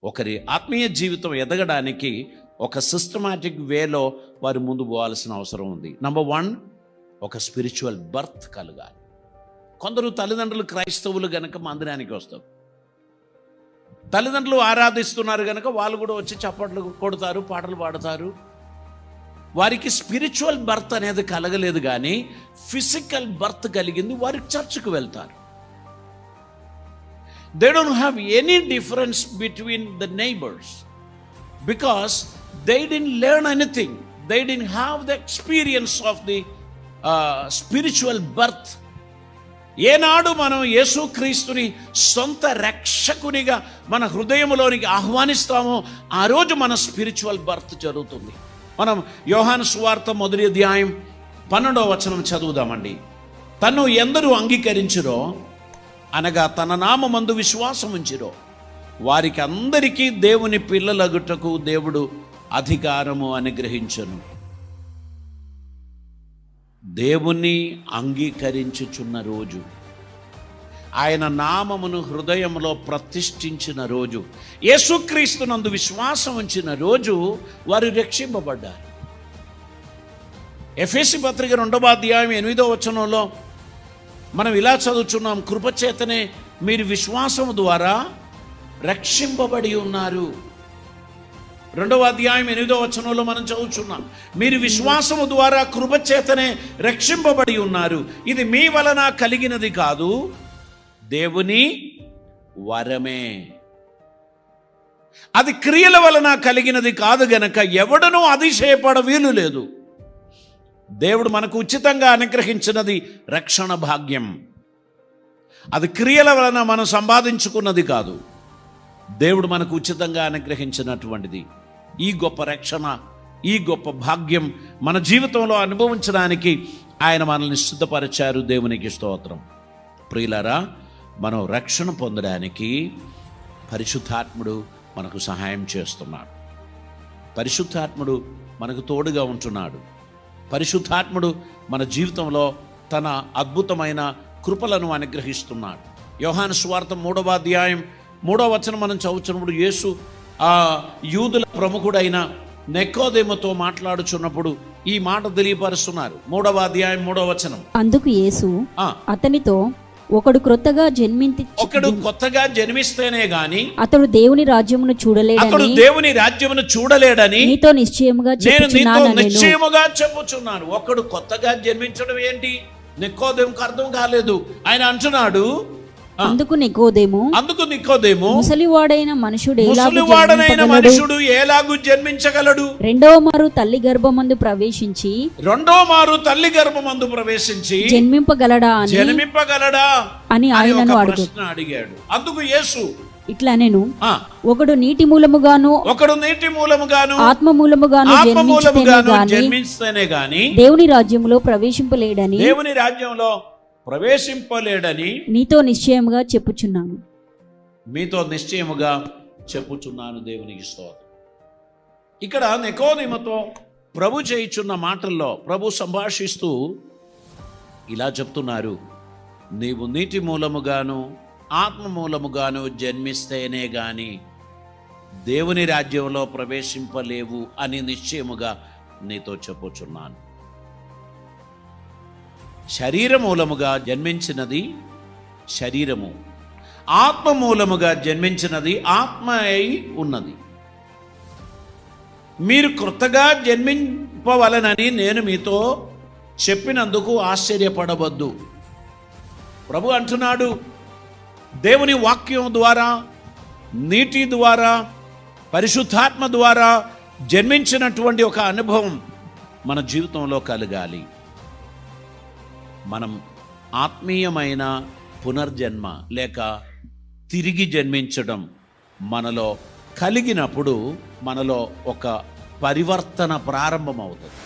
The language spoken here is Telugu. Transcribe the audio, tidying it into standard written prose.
ఒకరి ఆత్మీయ జీవితం ఎదగడానికి ఒక సిస్టమాటిక్ వేలో వారు ముందు పోవాల్సిన అవసరం ఉంది. నంబర్ 1, ఒక స్పిరిచువల్ బర్త్ కలగాలి. కొందరు తల్లిదండ్రులు క్రైస్తవులు గనక మందిరానికి వస్తారు, తల్లిదండ్రులు ఆరాధిస్తున్నారు గనక వాళ్ళు కూడా వచ్చి చప్పట్లు కొడతారు, పాటలు పాడతారు. వారికి స్పిరిచువల్ బర్త్ అనేది కలగలేదు, కానీ ఫిజికల్ బర్త్ కలిగింది. వారికి చర్చ్కు వెళ్తారు. They don't have any difference between the neighbors because they didn't learn anything. They didn't have the experience of the spiritual birth. ఏనాడు మనం యేసుక్రీస్తుని సొంత రక్షకునిగా మన హృదయంలోనికి ఆహ్వానిస్తామో ఆ రోజు మన స్పిరిచువల్ బర్త్ జరుగుతుంది. మనం యోహాను సువార్త 1వ అధ్యాయం 12వ వచనం చదువుదామండి. తను ఎందరూ అంగీకరించురో అనగా తన నామమందు విశ్వాసం ఉంచిరో వారికి అందరికీ దేవుని పిల్లలగుటకు దేవుడు అధికారము అనుగ్రహించును. దేవుని అంగీకరించుచున్న రోజు, ఆయన నామమును హృదయంలో ప్రతిష్ఠించిన రోజు, యేసుక్రీస్తునందు విశ్వాసం ఉంచిన రోజు వారు రక్షింపబడ్డారు. ఎఫెసీ పత్రిక 2వ అధ్యాయం 8వ వచనంలో మనం ఇలా చదువుచున్నాం, కృపచేతనే మీరు విశ్వాసము ద్వారా రక్షింపబడి ఉన్నారు. 2వ అధ్యాయం 8వ వచనంలో మనం చదువుచున్నాం, మీరు విశ్వాసము ద్వారా కృపచేతనే రక్షింపబడి ఉన్నారు. ఇది మీ వలన కలిగినది కాదు, దేవుని వరమే. అది క్రియల వలన కలిగినది కాదు గనక ఎవడనూ అతిశయపడ వీలు లేదు. దేవుడు మనకు ఉచితంగా అనుగ్రహించినది రక్షణ భాగ్యం. అది క్రియల వలన మనం సంపాదించుకున్నది కాదు, దేవుడు మనకు ఉచితంగా అనుగ్రహించినటువంటిది. ఈ గొప్ప రక్షణ, ఈ గొప్ప భాగ్యం మన జీవితంలో అనుభవించడానికి ఆయన మనల్ని సిద్ధపరిచారు. దేవునికి స్తోత్రం. ప్రియులారా, మనం రక్షణ పొందడానికి పరిశుద్ధాత్ముడు మనకు సహాయం చేస్తున్నాడు. పరిశుద్ధాత్ముడు మనకు తోడుగా ఉంటున్నాడు. పరిశుద్ధాత్ముడు మన జీవితంలో తన అద్భుతమైన కృపలను అనుగ్రహిస్తున్నాడు. యోహాను సువార్త 3వ అధ్యాయం 3వ వచనం మనం చదువుతున్నప్పుడు యేసు ఆ యూదుల ప్రముఖుడైన నికోదేముతో మాట్లాడుచున్నప్పుడు ఈ మాట తెలియపరుస్తున్నారు. 3వ అధ్యాయం 3వ వచనం. అందుకు యేసు అతనితో, ఒకడు కొత్తగా జన్మిస్తేనే గాని అతడు దేవుని రాజ్యమును చూడలేడని నీతో నిశ్చయముగా చెప్పుచున్నాను. ఒకడు కొత్తగా జన్మించడం ఏంటి? నికోదేముకు అర్థం కాలేదు. ఆయన అంటున్నాడు, అందుకు నికోదేము ముసలివాడైన మనుషుడు ఎలాగు జన్మించగలడు? రెండవ మారు తల్లి గర్భమందు ప్రవేశించి జన్మింపగలడా అని ఆయనను అడిగాడు. అందుకు యేసు ఇట్లా నేను, ఒకడు నీటి మూలముగాను ఆత్మ మూలముగాను జన్మిస్తేనే గాని దేవుని రాజ్యములో ప్రవేశింపలేడని మీతో నిశ్చయముగా చెప్పుచున్నాను. దేవునికి స్తోత్రం. ఇక్కడ నికోదేముతో ప్రభు చేయుచున్న మాటల్లో ప్రభు సంభాషిస్తూ ఇలా చెప్తున్నారు, నీవు నీటి మూలముగాను ఆత్మ మూలముగాను జన్మిస్తేనే గాని దేవుని రాజ్యంలో ప్రవేశింపలేవు అని నిశ్చయముగా నీతో చెప్పుచున్నాను. శరీర మూలముగా జన్మించినది శరీరము, ఆత్మ మూలముగా జన్మించినది ఆత్మ అయి ఉన్నది. మీరు క్రొత్తగా జన్మింపవలనని నేను మీతో చెప్పినందుకు ఆశ్చర్యపడవద్దు. ప్రభు అంటున్నాడు, దేవుని వాక్యం ద్వారా, నీటి ద్వారా, పరిశుద్ధాత్మ ద్వారా జన్మించినటువంటి ఒక అనుభవం మన జీవితంలో కలగాలి. మనం ఆత్మీయమైన పునర్జన్మ లేక తిరిగి జన్మించడం మనలో కలిగినప్పుడు మనలో ఒక పరివర్తన ప్రారంభమవుతుంది.